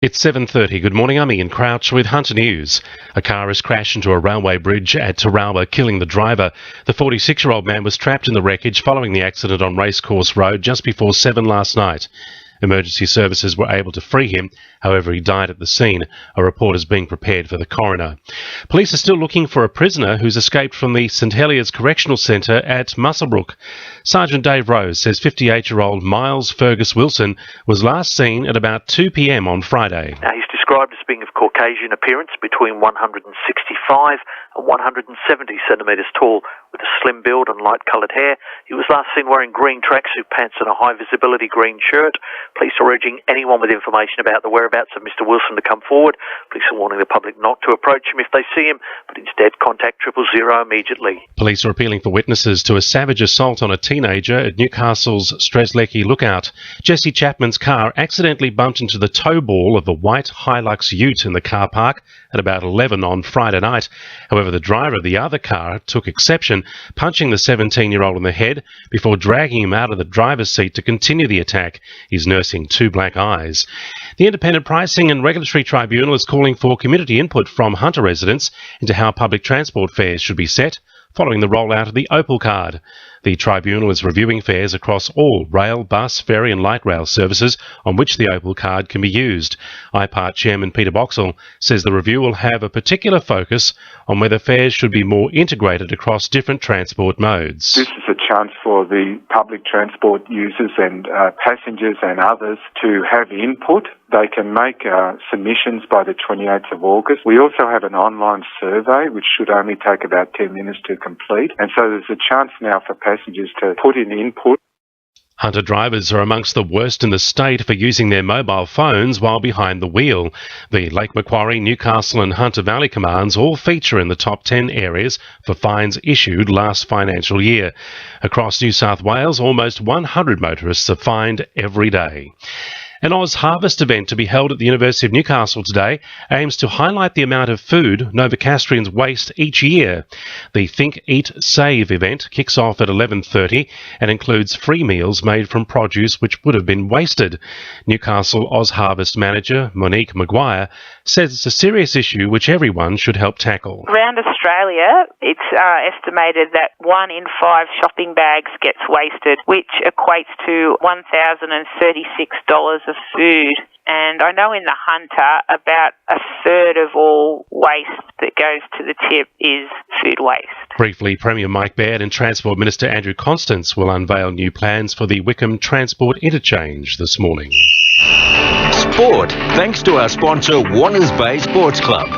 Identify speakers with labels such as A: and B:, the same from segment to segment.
A: It's 7:30. Good morning, I'm Ian Crouch with Hunter News. A car has crashed into a railway bridge at Tarawa, killing the driver. The 46-year-old man was trapped in the wreckage following the accident on Racecourse Road just before 7 last night. Emergency services were able to free him, however he died at the scene. A report is being prepared for the coroner. Police are still looking for a prisoner who's escaped from the St Heliers Correctional Centre at Muswellbrook. Sergeant Dave Rose says 58-year-old Miles Fergus Wilson was last seen at about 2 p.m. on Friday.
B: Now, he's described as being of Caucasian appearance, between 165 and 170 centimetres tall, with a slim build and light-coloured hair. He was last seen wearing green tracksuit pants and a high-visibility green shirt. Police are urging anyone with information about the whereabouts of Mr Wilson to come forward. Police are warning the public not to approach him if they see him, but instead contact 000 immediately.
A: Police are appealing for witnesses to a savage assault on a teenager at Newcastle's Strzelecki Lookout. Jesse Chapman's car accidentally bumped into the tow ball of a white Hilux ute in the car park at about 11 on Friday night. However, the driver of the other car took exception, punching the 17-year-old in the head before dragging him out of the driver's seat to continue the attack. He's nursing 2 black eyes. The Independent Pricing and Regulatory Tribunal is calling for community input from Hunter residents into how public transport fares should be set following the rollout of the Opal card. The tribunal is reviewing fares across all rail, bus, ferry and light rail services on which the Opal card can be used. IPART Chairman Peter Boxall says the review will have a particular focus on whether fares should be more integrated across different transport modes.
C: This is a chance for the public transport users and passengers and others to have input. They can make submissions by the 28th of August. We also have an online survey which should only take about 10 minutes to complete. And so there's a chance now for passengers to put in input.
A: Hunter drivers are amongst the worst in the state for using their mobile phones while behind the wheel. The Lake Macquarie, Newcastle and Hunter Valley commands all feature in the top 10 areas for fines issued last financial year. Across New South Wales, almost 100 motorists are fined every day. An Oz Harvest event to be held at the University of Newcastle today aims to highlight the amount of food Novocastrians waste each year. The Think, Eat, Save event kicks off at 11:30 and includes free meals made from produce which would have been wasted. Newcastle Oz Harvest manager Monique Maguire says it's a serious issue which everyone should help tackle.
D: Around Australia, it's estimated that 1 in 5 shopping bags gets wasted, which equates to $1,036 of food. And I know in the Hunter, about a third of all waste that goes to the tip is food waste.
A: Briefly, Premier Mike Baird and Transport Minister Andrew Constance will unveil new plans for the Wickham Transport Interchange this morning.
E: Sport, thanks to our sponsor Warners Bay Sports Club.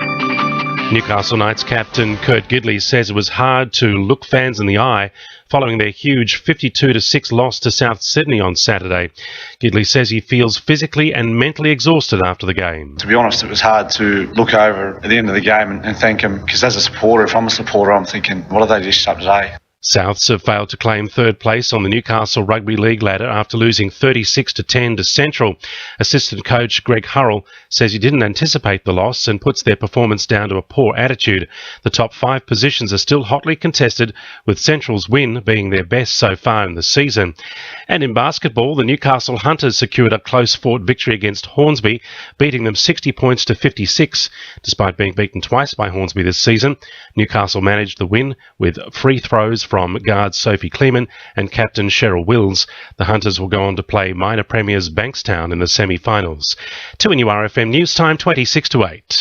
A: Newcastle Knights captain Kurt Gidley says it was hard to look fans in the eye following their huge 52-6 loss to South Sydney on Saturday. Gidley says he feels physically and mentally exhausted after the game.
F: To be honest, it was hard to look over at the end of the game and thank him, because as a supporter, if I'm a supporter, I'm thinking, what have they dished up today?
A: Souths have failed to claim third place on the Newcastle Rugby League ladder after losing 36-10 to Central. Assistant coach Greg Hurrell says he didn't anticipate the loss and puts their performance down to a poor attitude. The top 5 positions are still hotly contested, with Central's win being their best so far in the season. And in basketball, the Newcastle Hunters secured a close-fought victory against Hornsby, beating them 60 points to 56. Despite being beaten twice by Hornsby this season, Newcastle managed the win with free throws from guard Sophie Kleeman and captain Cheryl Wills. The Hunters will go on to play minor premiers Bankstown in the semi-finals. 2NURFM News Time 26 to 8.